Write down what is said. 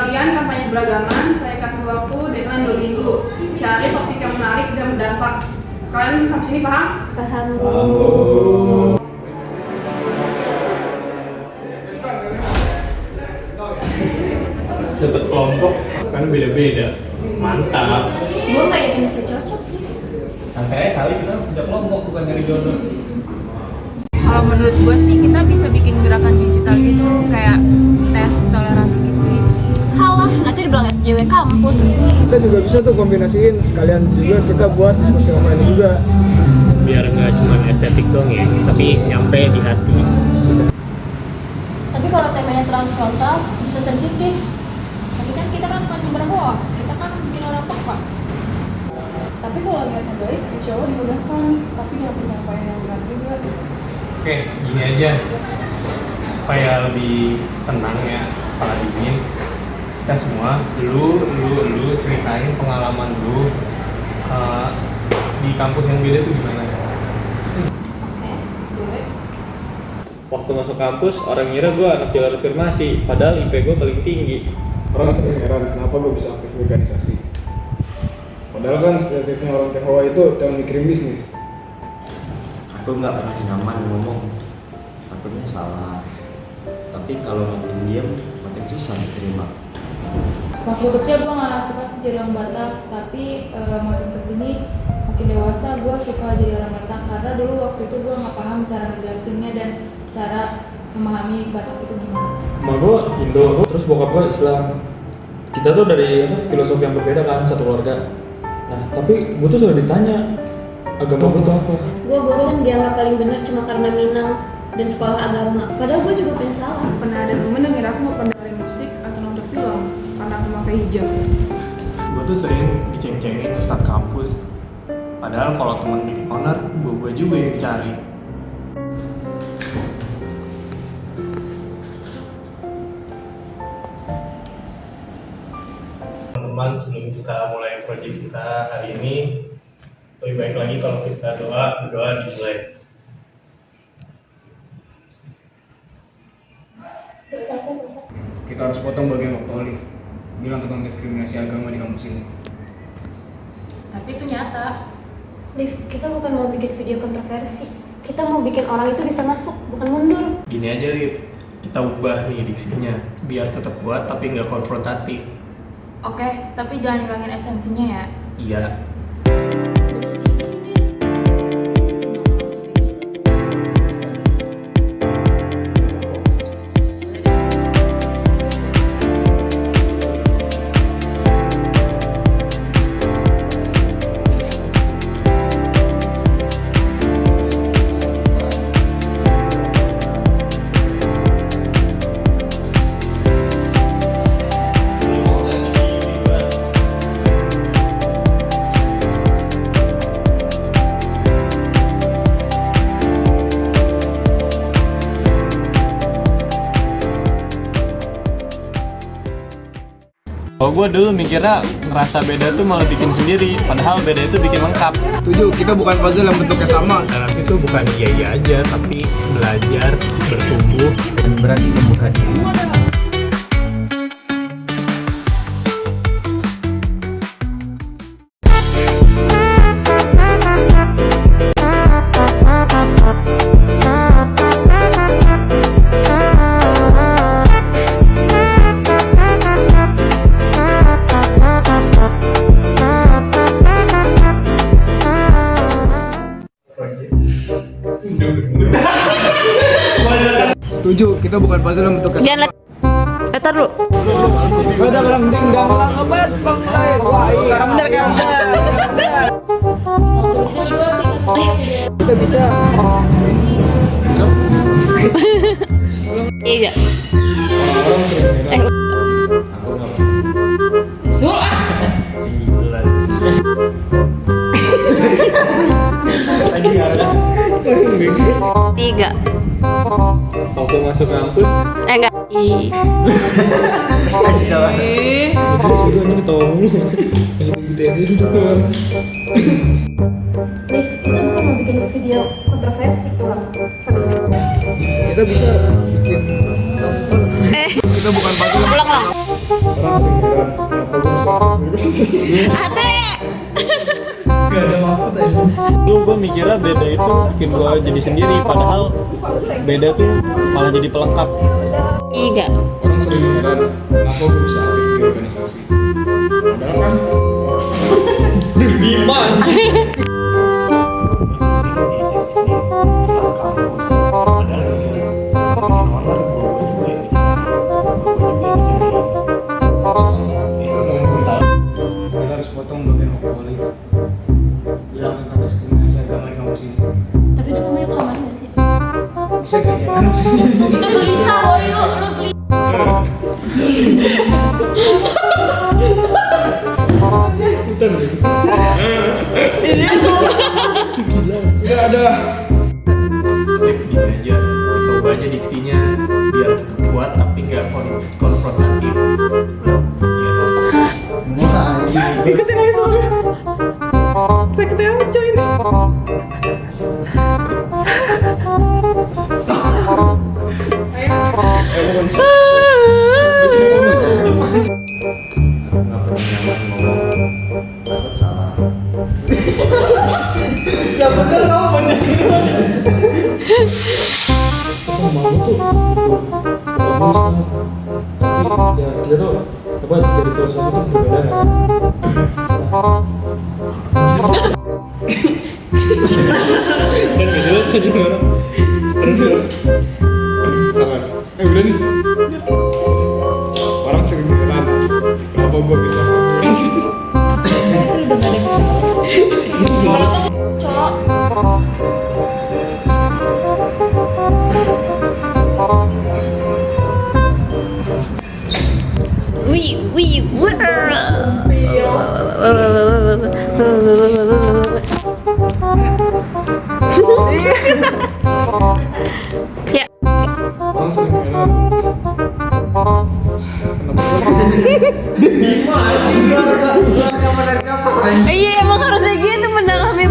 kalian kampanye beragaman, saya kasih waktu deadline 2 minggu. Cari topik yang menarik dan berdampak. Kalian sampai sini paham? Paham. Dapat kelompok kan beda-beda. Mantap. Gue gak yakin bisa cocok sih. Santai kali kita punya kelompok bukan dari jodoh. Kalau menurut gue sih kita bisa bikin gerakan digital gitu kayak tes toleransi gitu sih. Halah, nanti dibilang SJW kampus. Kita juga bisa tuh kombinasiin, sekalian juga kita buat diskusi online juga. Biar nggak cuma estetik dong ya, tapi nyampe di hati. Tapi kalau temanya terlalu frontal, bisa sensitif. Tapi kan kita kan bukan sumber hoax, kita kan bikin orang peka. Tapi kalau niatnya baik, insya Allah dimudahkan. Tapi jangan penyampaian yang benar juga. Oke, gini aja. Supaya lebih tenang ya, kepala dingin. Kita semua, lu ceritain pengalaman lu di kampus yang beda tuh gimana? Waktu masuk kampus, orang ngira gue anak jalur afirmasi, padahal IP gue paling tinggi. Orang sering heran kenapa gue bisa aktif di organisasi. Padahal kan stereotipnya orang Tionghoa itu jangan mikirin bisnis. Aku nggak pernah nyaman ngomong, takutnya salah. Tapi kalau makin diam, makin susah diterima. Waktu kecil gue gak suka sih jadi orang Batak, tapi makin kesini makin dewasa gue suka jadi orang Batak karena dulu waktu itu gue gak paham cara ngejelasinnya dan cara memahami Batak itu gimana. Emak gue Indo, terus bokap gue Islam. Kita tuh dari filosofi yang berbeda kan, satu keluarga. Nah, tapi gue tuh sudah ditanya agama gue tuh apa. Gue bosan dianggap paling benar cuma karena Minang dan sekolah agama. Padahal gue juga punya salah. Pernah ada temen yang ngira aku mau dengerin musik atau nonton film karena aku pakai hijab. Gue tuh sering diceng-cengin ustadz kampus. Padahal kalau teman bikin owner, gue juga yang dicari. Teman-teman, sebelum kita mulai proyek kita hari ini, lebih baik lagi kalau kita berdoa dimulai. Kita harus potong bagian waktu Olive bilang tentang diskriminasi agama di kampus ini. Tapi itu nyata. Liv, kita bukan mau bikin video kontroversi. Kita mau bikin orang itu bisa masuk, bukan mundur. Gini aja Lip, kita ubah nih diksinya, biar tetap kuat tapi nggak konfrontatif. Oke, tapi jangan hilangin esensinya ya. Iya. Gak bisa digini. Kalau gue dulu mikirnya ngerasa beda tuh malah bikin sendiri, padahal beda itu bikin lengkap. Setuju, kita bukan puzzle yang bentuknya sama. Dalam itu bukan iya aja, tapi belajar, bertumbuh, Dan berani membuka diri. Setuju, kita bukan puzzle yang bentuknya sama. Jangan letar dulu. Beda orang dingdang lang ngebet bang lain. Wah, iya. Bener kan? Waktu kecil gue sih nggak suka video. Kita bisa. Iya. Orang sering heran. Zul ah! bulan. Lagi ada. 3. Waktu masuk kampus, Enggak. itu ini ketawa mulu. Gede aja doang. Liv, kita bukan mau bikin video kontroversi ulang. Kita bisa bikin nonton. Eh, Kita bukan puzzle. ulang. Orang Ate. Gak ada maksud aja. Dulu gue mikirnya beda itu bikin gue jadi sendiri, padahal beda tuh malah jadi pelengkap. Iya. Orang sering heran kenapa gue bisa aktif di organisasi. Padahal kan Bima. kita harus potong bagian wali. Bilang tentang diskriminasi agama di kampus ini. Tapi itu kamu yang lama nggak sih? Bisa kayak gimana sih? Itu gelisah boy lu gelisah. Sudah ada. Gini aja, coba aja diksinya biar kuat tapi nggak konfrontatif. Semua anjing. Ikutin aja soalnya. Saya ketawa coy ini. Nggak pernah nyaman ngomong. Takut salah. Ya bener kamu baca sini aja. Sama gue tuh bagus kan. Tapi ya kita tuh apa dari filosofi tuh berbeda kan. Dan gak jelas aja orang. Sabar. Udah nih. Orang sering heran kenapa gue bisa Wih, ya. orang sering heran kenapa Iya emang harusnya gitu mendalami